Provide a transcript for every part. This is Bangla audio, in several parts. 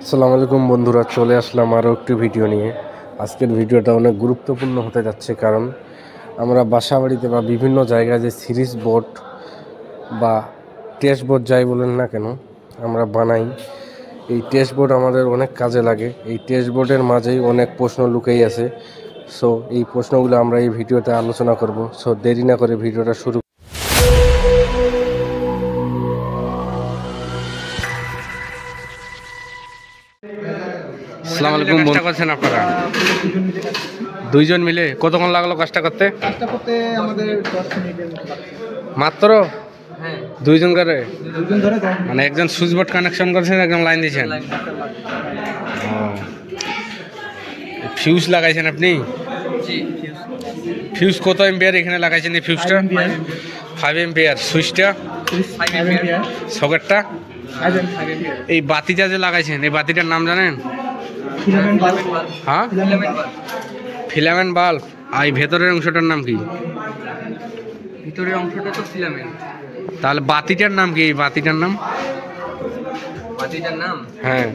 আসসালামু আলাইকুম বন্ধুরা, চলে আসলাম আরও একটি ভিডিও নিয়ে। আজকের ভিডিওটা অনেক গুরুত্বপূর্ণ হতে যাচ্ছে, কারণ আমরা বাসা বাড়িতে বা বিভিন্ন জায়গায় যে সিরিজ বোর্ড বা টেস্ট বোর্ড যাই বলেন না কেন আমরা বানাই, এই টেস্ট বোর্ড আমাদের অনেক কাজে লাগে। এই টেস্ট বোর্ডের মাঝেই অনেক প্রশ্ন লুকিয়ে আছে। সো এই প্রশ্নগুলো আমরা এই ভিডিওতে আলোচনা করব। সো দেরি না করে ভিডিওটা শুরু। আসসালামু আলাইকুম। কাজটা করছেন আপনারা দুইজন মিলে? কতক্ষণ লাগলো কাজটা করতে? আমাদের 10 মিনিটের মতো লাগছে মাত্র। হ্যাঁ, দুইজন করে? দুজন ধরে মানে একজন সুইচ বোর্ড কানেকশন করেছেন, একজন লাইন দিয়েছেন। ফিউজ লাগাইছেন আপনি? জি। ফিউজ কত এম্পিয়ার এখানে লাগাইছেন? এই ফিউজটা 5 এম্পিয়ার। সুইচটা 5 এম্পিয়ার। সকেটটা 5 এম্পিয়ার। এই বাতিটা যে লাগাইছেন, এই বাতিটার নাম জানেন? Filament bulb. হ্যাঁ, ফিলামেন্ট বাল্ব। আর এই ভেতরের অংশটার নাম কি? ভিতরের অংশটা তো ফিলামেন্ট। তাহলে বাতিটার নাম কি? এই বাতিটার নাম? বাতিটার নাম? হ্যাঁ,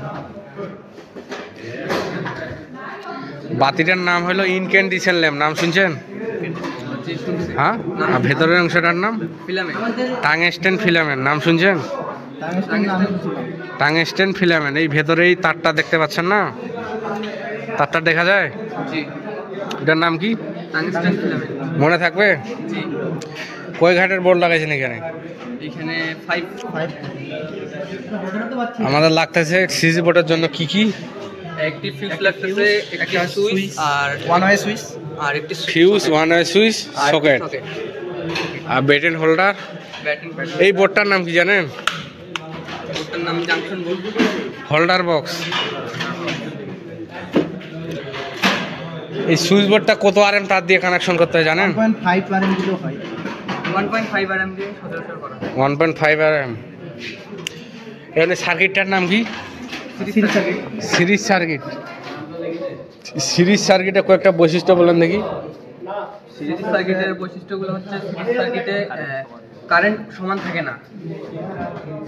বাতিটার নাম হলো ইনক্যান্ডেসেন্ট ল্যাম্প। নাম শুনছেন? হ্যাঁ। আর ভেতরের অংশটার নাম? ফিলামেন্ট। Tungsten filament. নাম শুনছেন? Tungsten filament. এই ভেতরে এই তারটা দেখতে পাচ্ছেন না, তারটা দেখা যায়? জি। এটার নাম কি? Tungsten filament. মনে থাকবে? জি। কয় ঘাটের বোর্ড লাগাইছেন এখানে? এখানে 5। আমাদের লাগতেছে সিরিজ বোর্ডের জন্য কি কি? একটি ফিউজ লাগতেছে, একটি সুইচ আর ওয়ান ওয়ে সুইচ, আর একটি fuse, one way switch, socket আর ব্যাটেন হোল্ডার। এই বোর্ডটার নাম কি জানেন? বোর্ডটার নাম জাংশন বোর্ড। Holder box. এই সুইচ বোর্ডটা কত আরএম তার দিয়ে কানেকশন করতে হয় জানেন? 1.5 আরএম দিলেও হয়। 1.5 আরএম দিয়ে সচরাচর করা হয়। 1.5 আরএম। এখানে সার্কিটটার নাম কি? Series circuit. সিরিজ সার্কিটে কয়েকটা বৈশিষ্ট্য বলেন দেখি। সিরিজ সার্কিটের বৈশিষ্ট্যগুলো হচ্ছে, সিরিজ সার্কিটে কারেন্ট সমান থাকে না।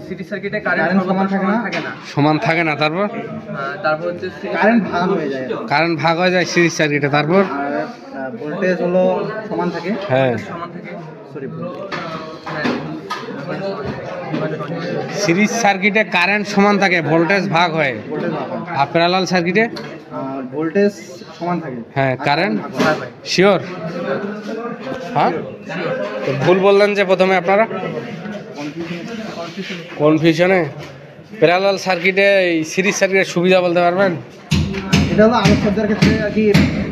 সিরিজ সার্কিটে কারেন্ট সমান থাকে না। সমান থাকে না। তারপর হচ্ছে কারেন্ট ভাগ হয়ে যায়। কারেন্ট ভাগ হয়ে যায় সিরিজ সার্কিটে। তারপর ভোল্টেজ হলো সমান থাকে। হ্যাঁ, সমান থাকে। সরি, সিরিজ সার্কিটে কারেন্ট সমান থাকে, ভোল্টেজ ভাগ হয়। আর প্যারালাল সার্কিটে ভোল্টেজ সমান থাকে, হ্যাঁ, কারেন্ট শিওর। হ্যাঁ, তো ভুল বললেন যে প্রথমে আপনারা কনফিউশনে। প্যারালাল সার্কিটে এই সিরিজ সার্কিটের সুবিধা বলতে পারবেন? এটা হলো আলোকসজ্জার ক্ষেত্রে আর কি,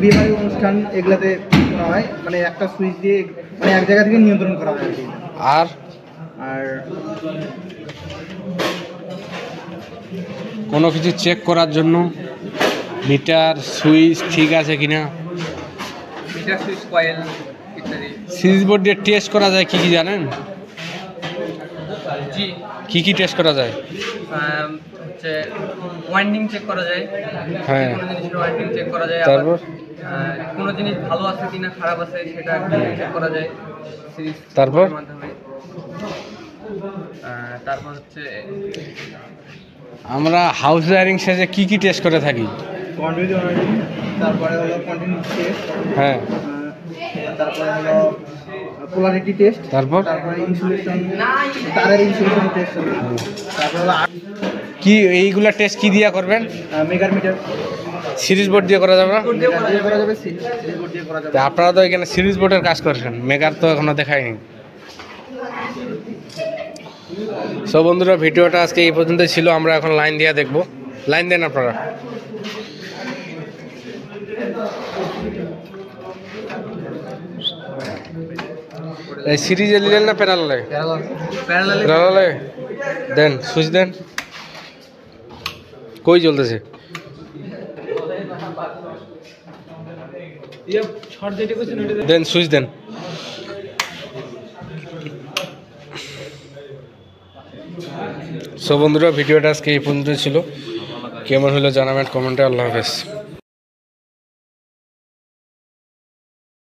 বিয়েবাড়ি অনুষ্ঠান এগুলাতে করা হয়। মানে একটা সুইচ দিয়ে মানে এক জায়গা থেকে নিয়ন্ত্রণ করা হয় আর কি। আর কোনো কিছু চেক করার জন্য মিটার, সুইচ ঠিক আছে কিনা, মিটার, সুইচ, কয়েল ইত্যাদি। সিরিজ বোর্ড দিয়ে টেস্ট করা যায় কি কি জানেন? জি। কি কি টেস্ট করা যায়? হচ্ছে ওয়াইন্ডিং চেক করা যায়। হ্যাঁ, কোনো জিনিসের ওয়াইন্ডিং চেক করা যায়। তারপর কোনো জিনিস ভালো আছে কিনা, খারাপ আছে সেটা চেক করা যায় সিরিজ তারপর মাধ্যমে। তারপর হচ্ছে আমরা হাউস ওয়্যারিং সেজে কি কি টেস্ট করে থাকি? কন্টিনিউটি ওয়াইন্ডিং, তারপরে হলো কন্টিনিউটি টেস্ট, হ্যাঁ, তারপরে হলো পোলারিটি টেস্ট, তারপরে ইনসুলেশন, তারের ইনসুলেশন টেস্ট, তারপরে হলো কি এইগুলা টেস্ট কি দিয়ে করবেন? মেগার মিটার। সিরিজ বোর্ড দিয়ে করা যাবে না? করা যাবে, সিরিজ বোর্ড দিয়ে করা যাবে। আপনারা তো এখানে সিরিজ বোর্ডের কাজ করছেন, মেগার তো এখনো দেখায়নি। সব বন্ধুরা, ভিডিওটা আজকে এই পর্যন্ত ছিল। আমরা এখন লাইন দিয়ে দেখব। লাইন দেন আপনারা। এই সিরিজে নিলেন না প্যারালালে? প্যারালালে দেন, সুইচ দেন। কই জ্বলতেছে? দেন, সুইচ দেন। সো বন্ধুরা, ভিডিওটা আজকে এই পর্যন্ত ছিল। কেমন হলো জানাবেন কমেন্টে। আল্লাহ হাফেজ।